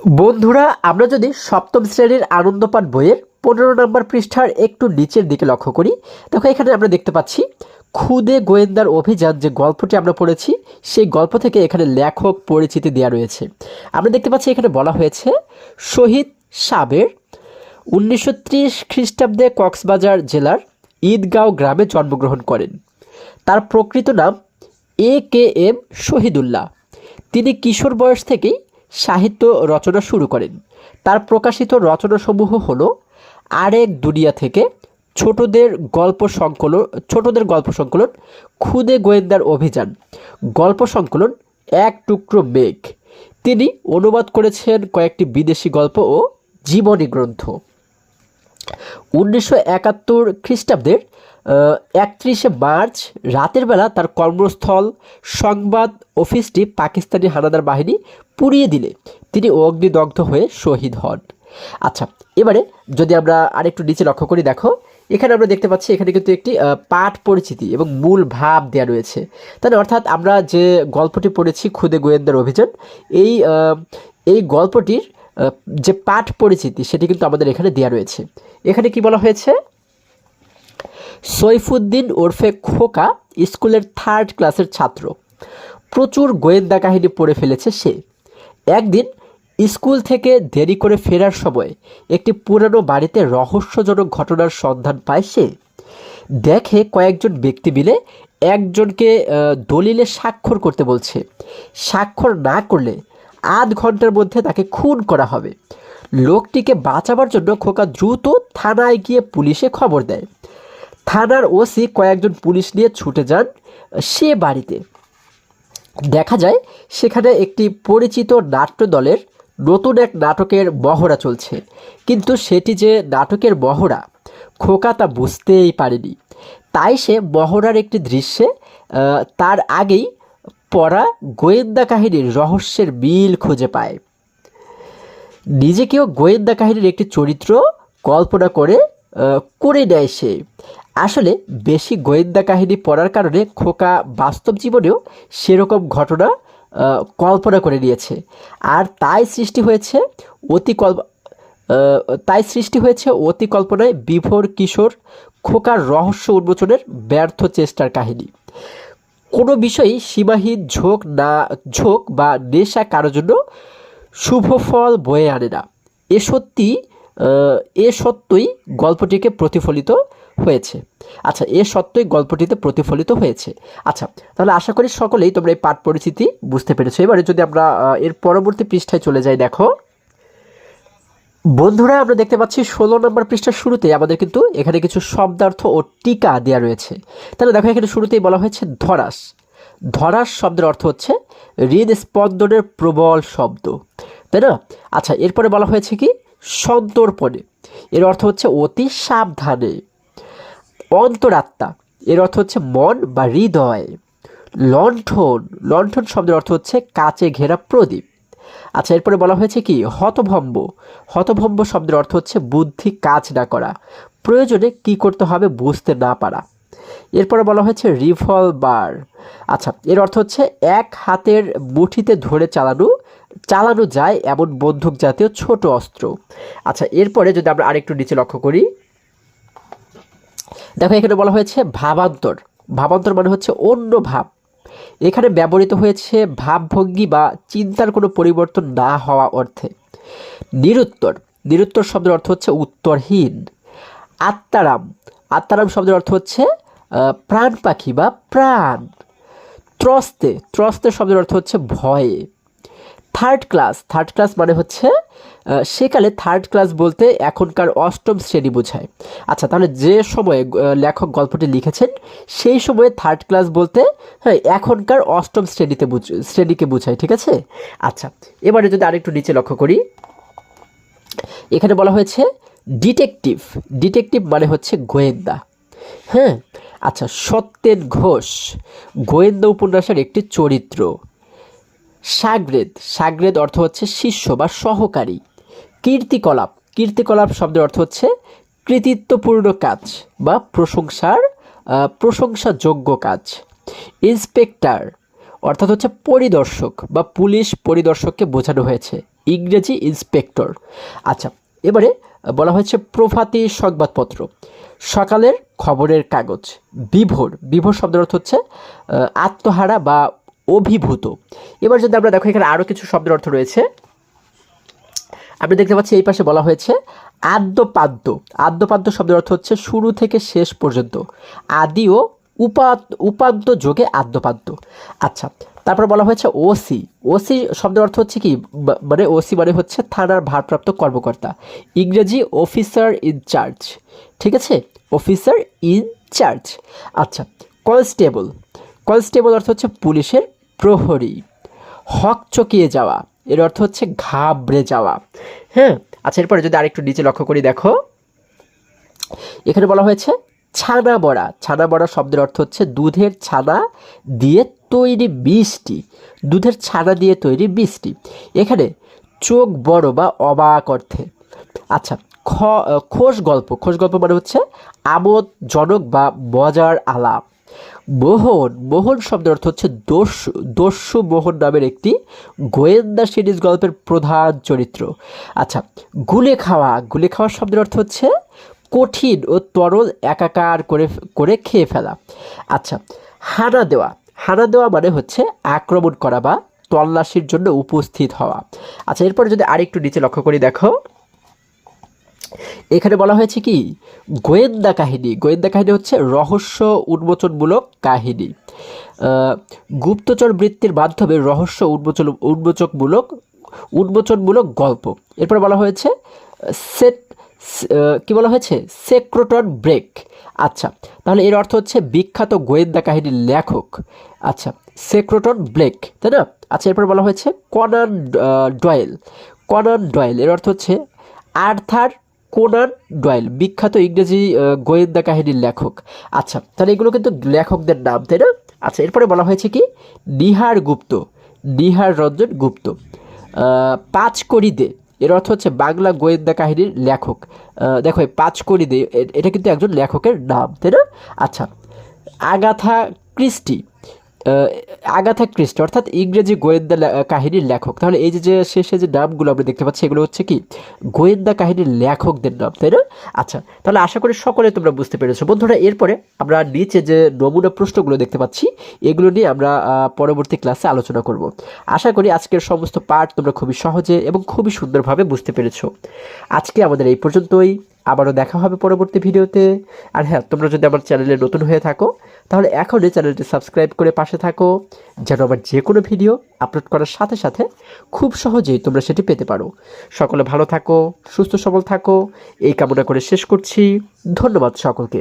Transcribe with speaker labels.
Speaker 1: বন্ধুরা, আমরা যদি সপ্তম শ্রেণীর আনন্দপাঠ বইয়ের 15 নম্বর পৃষ্ঠার একটু নিচের দিকে লক্ষ্য করি, দেখো এখানে আমরা দেখতে পাচ্ছি খুদে গোয়েন্দার অভিযান যে গল্পটি আমরা পড়েছি সেই গল্প থেকে এখানে লেখক পরিচিতি দেওয়া রয়েছে। আমরা দেখতে পাচ্ছি এখানে বলা হয়েছে শহীদ সাবের 1930 খ্রিস্টাব্দে কক্সবাজার জেলার ঈদগাঁও গ্রামে জন্মগ্রহণ করেন। তার প্রকৃত নাম এ.কে.এম. শহীদুল্লাহ। তিনি কিশোর বয়স থেকেই সাহিত্য রচনা শুরু করেন। তার প্রকাশিত রচনাসমূহ হলো আরেক দুনিয়া থেকে, ছোটদের গল্প সংকলন খুদে গোয়েন্দার অভিযান, গল্প সংকলন এক টুকরো মেঘ। তিনি অনুবাদ করেছেন কয়েকটি বিদেশি গল্প ও জীবনী গ্রন্থ। 1971 খ্রিস্টাব্দের 31শে মার্চ রাতের বেলা তার কর্মস্থল সংবাদ অফিসটি পাকিস্তানি হানাদার বাহিনী পুড়িয়ে দিলে তিনি অগ্নিদগ্ধ হয়ে শহীদ হন। আচ্ছা, এবারে যদি আমরা আরেকটু নিচে লক্ষ্য করি, দেখো এখানে আমরা দেখতে পাচ্ছি এখানে কিন্তু একটি পাঠ পরিচিতি এবং মূল ভাব দেওয়া রয়েছে। তাহলে অর্থাৎ আমরা যে গল্পটি পড়েছি খুদে গোয়েন্দার অভিযান, এই গল্পটির যে পাঠ পরিচিতি সেটি কিন্তু আমাদের এখানে দেওয়া রয়েছে। এখানে কি বলা হয়েছে? সৈফুদ্দিন ওরফে খোকা স্কুলের 3rd ক্লাসের ছাত্র। প্রচুর গোয়েন্দা কাহিনী পড়ে ফেলেছে সে। একদিন স্কুল থেকে দেরি করে ফেরার সময় একটি পুরানো বাড়িতে রহস্যজনক ঘটনার সন্ধান পায় সে। দেখে কয়েকজন ব্যক্তি মিলে একজনকে দলিলে স্বাক্ষর করতে বলছে। স্বাক্ষর না করলে আধ ঘন্টার মধ্যে তাকে খুন করা হবে। লোকটিকে বাঁচাবার জন্য খোকা দ্রুত থানায় গিয়ে পুলিশে খবর দেয়। থানার ওসি কয়েকজন পুলিশ নিয়ে ছুটে যান সে বাড়িতে। দেখা যায় সেখানে একটি পরিচিত নাট্য দলের নতুন এক নাটকের মহড়া চলছে, কিন্তু সেটি যে নাটকের মহড়া খোকা তা বুঝতেই পারেনি। তাই সে মহড়ার একটি দৃশ্যে তার আগেই পড়া গোয়েন্দা কাহিনীর রহস্যের মিল খুঁজে পায়। নিজেকেও গোয়েন্দা কাহিনীর একটি চরিত্র কল্পনা করে নেয় সে। আসলে বেশি গোয়েন্দা কাহিনী পড়ার কারণে খোকা বাস্তব জীবনেও সেরকম ঘটনা কল্পনা করে নিয়েছে, আর তাই সৃষ্টি হয়েছে অতি কল্পনায় বিভোর কিশোর খোকার রহস্য উন্মোচনের ব্যর্থ চেষ্টার কাহিনী। কোনো বিষয়ই সীমাহীন ঝোঁক বা নেশা কারোর জন্য শুভ ফল বয়ে আনে না। এ সত্যই গল্পটিতে প্রতিফলিত হয়েছে। আচ্ছা, তাহলে আশা করি সকলেই তোমরা এই পাঠ পরিচিতি বুঝতে পেরেছো। এবারে যদি আমরা এর পরবর্তী পৃষ্ঠায় চলে যাই, দেখো বন্ধুরা, আমরা দেখতে পাচ্ছি 16 নম্বর পৃষ্ঠার শুরুতে আমাদের কিন্তু এখানে কিছু শব্দার্থ ও টিকা দেওয়া রয়েছে। তাহলে দেখো এখানে শুরুতেই বলা হয়েছে ধরাস। ধরাস শব্দের অর্থ হচ্ছে হৃদস্পন্দনের প্রবল শব্দ, তাই না? আচ্ছা, এরপরে বলা হয়েছে কি সন্তর্পণে, এর অর্থ হচ্ছে অতি সাবধানে। অন্তরাত্মা, এর অর্থ হচ্ছে মন বা হৃদয়। লণ্ঠন শব্দের অর্থ হচ্ছে কাচে ঘেরা প্রদীপ। আচ্ছা, এরপরে বলা হয়েছে কি হতভম্ব শব্দের অর্থ হচ্ছে বুদ্ধি কাজ না করা, প্রয়োজনে কি করতে হবে বুঝতে না পারা। এরপরে বলা হয়েছে রিভলভার। আচ্ছা, এর অর্থ হচ্ছে এক হাতের মুঠিতে ধরে চালানো যায় এমন বন্দুক জাতীয় ছোট অস্ত্র। আচ্ছা, এরপরে যদি আমরা আরেকটু নিচে লক্ষ্য করি, দেখো এখানে বলা হয়েছে ভাবান্তর মানে হচ্ছে অন্য ভাব। এখানে ব্যবহৃত হয়েছে ভাবভঙ্গি বা চিন্তার কোনো পরিবর্তন না হওয়া অর্থে। নিরুত্তর শব্দের অর্থ হচ্ছে উত্তরহীন। আত্মারাম শব্দের অর্থ হচ্ছে প্রাণ পাখি বা প্রাণ। ত্রস্তে শব্দের অর্থ হচ্ছে ভয়ে। থার্ড ক্লাস মানে হচ্ছে সেকালে 3rd ক্লাস বলতে এখনকার 8ম শ্রেণী বোঝায়। আচ্ছা, তাহলে যে সময়ে লেখক গল্পটি লিখেছেন সেই সময়ে 3rd ক্লাস বলতে এখনকার 8ম শ্রেণীকে বোঝায়, ঠিক আছে? আচ্ছা, এবারে যদি আরেকটু নিচে লক্ষ্য করি, এখানে বলা হয়েছে ডিটেকটিভ মানে হচ্ছে গোয়েন্দা। হ্যাঁ, আচ্ছা, সত্যেন ঘোষ গোয়েন্দা উপন্যাসের একটি চরিত্র। সাগরেদ অর্থ হচ্ছে শিষ্য বা সহকারী। কীর্তিকলাপ শব্দের অর্থ হচ্ছে কৃতিত্বপূর্ণ কাজ বা প্রশংসাযোগ্য কাজ। ইন্সপেক্টর অর্থাৎ হচ্ছে পরিদর্শক বা পুলিশ পরিদর্শককে বোঝানো হয়েছে, ইংরেজি ইন্সপেক্টর। আচ্ছা, এবারে বলা হয়েছে প্রভাতী সংবাদপত্র, সকালের খবরের কাগজ। বিভোর, বিভোর শব্দের অর্থ হচ্ছে আত্মহারা বা অভিভূত। এবার যদি আমরা দেখো এখানে আরও কিছু শব্দের অর্থ রয়েছে, আমরা দেখতে পাচ্ছি এই পাশে বলা হয়েছে আদ্যপাদ্য। আদ্যপাদ্য শব্দের অর্থ হচ্ছে শুরু থেকে শেষ পর্যন্ত, আদি ও উপাদ্য যোগে আদ্যপাদ্য। আচ্ছা, তারপর বলা হয়েছে ওসি। ওসি শব্দের অর্থ হচ্ছে কি, মানে ওসি মানে হচ্ছে থানার ভারপ্রাপ্ত কর্মকর্তা, ইংরেজি অফিসার ইনচার্জ। ঠিক আছে, অফিসার ইনচার্জ। আচ্ছা, কনস্টেবল। কনস্টেবল অর্থ হচ্ছে পুলিশের প্রহরী। হকচকিয়ে যাওয়া, এর অর্থ হচ্ছে ঘাবড়ে যাওয়া। হ্যাঁ, আচ্ছা, এরপরে যদি আরেকটু নিচে লক্ষ্য করি, দেখো এখানে বলা হয়েছে ছানা বড়া। ছানা বড়া শব্দের অর্থ হচ্ছে দুধের ছানা দিয়ে তৈরি মিষ্টি। দুধের ছানা দিয়ে তৈরি মিষ্টি, এখানে চোখ বড় বা অবাক অর্থে। আচ্ছা, খোশ গল্প। খোশ গল্প মানে হচ্ছে আমোদজনক বা মজার আলাপ। মোহন। মোহন শব্দের অর্থ হচ্ছে দস্যু। দস্যু মোহন নামের একটি গোয়েন্দা সিরিজ গল্পের প্রধান চরিত্র। আচ্ছা, গুলে খাওয়া। গুলে খাওয়া শব্দের অর্থ হচ্ছে কঠিন ও তরল একাকার করে খেয়ে ফেলা। আচ্ছা, হানা দেওয়া। হানা দেওয়া মানে হচ্ছে আক্রমণ করা বা তল্লাশির জন্য উপস্থিত হওয়া। আচ্ছা, এরপরে যদি আরেকটু নিচে লক্ষ্য করি, দেখো এখানে বলা হয়েছে কি গোয়েন্দা কাহিনী। গোয়েন্দা কাহিনী হচ্ছে রহস্য উন্মোচনমূলক কাহিনী। গুপ্তচর বৃত্তির মাধ্যমে রহস্য উন্মোচনমূলক গল্প। এরপরে বলা হয়েছে কি বলা হয়েছে সেক্রেটন ব্রেক। আচ্ছা, তাহলে এর অর্থ হচ্ছে বিখ্যাত গোয়েন্দা কাহিনীর লেখক। আচ্ছা, সেক্রেটন ব্লেক, তাই না? আচ্ছা, এরপর বলা হয়েছে কনান ডয়েল। কনান ডয়েল এর অর্থ হচ্ছে আর্থার কোনান ডয়েল, বিখ্যাত ইংরেজি গোয়েন্দা কাহিনীর লেখক। আচ্ছা, তাহলে এগুলো কিন্তু লেখকদের নাম, তাই না? আচ্ছা, এরপরে বলা হয়েছে কি নিহার গুপ্ত। নিহার রঞ্জন গুপ্ত। পাঁচকড়ি দে এর অর্থ হচ্ছে বাংলা গোয়েন্দা কাহিনীর লেখক। দেখো এই পাঁচকড়ি দে এটা কিন্তু একজন লেখকের নাম, তাই না? আচ্ছা, আগাথা ক্রিস্টি। আগাথা ক্রিস্টি অর্থাৎ ইংরেজি গোয়েন্দা কাহিনীর লেখক। তাহলে এই যে শেষে যে নামগুলো আমরা দেখতে পাচ্ছি এগুলো হচ্ছে কি গোয়েন্দা কাহিনীর লেখকদের নাম, তাই না? আচ্ছা, তাহলে আশা করি সকলে তোমরা বুঝতে পেরেছো বন্ধুরা। এরপরে আমরা নিচে যে নমুনা প্রশ্নগুলো দেখতে পাচ্ছি এগুলো নিয়ে আমরা পরবর্তী ক্লাসে আলোচনা করব। আশা করি আজকের সমস্ত পার্ট তোমরা খুবই সহজে এবং খুবই সুন্দরভাবে বুঝতে পেরেছো। আজকে আমাদের এই পর্যন্তই, আবারও দেখা হবে পরবর্তী ভিডিওতে। আর হ্যাঁ, তোমরা যদি আমার চ্যানেলে নতুন হয়ে থাকো তাহলে এখনই চ্যানেলটি সাবস্ক্রাইব করে পাশে থাকো, যেন আবার যে কোনো ভিডিও আপলোড করার সাথে সাথে খুব সহজেই তোমরা সেটি পেতে পারো। সকলে ভালো থাকো, সুস্থ সবল থাকো, এই কামনা করে শেষ করছি। ধন্যবাদ সকলকে।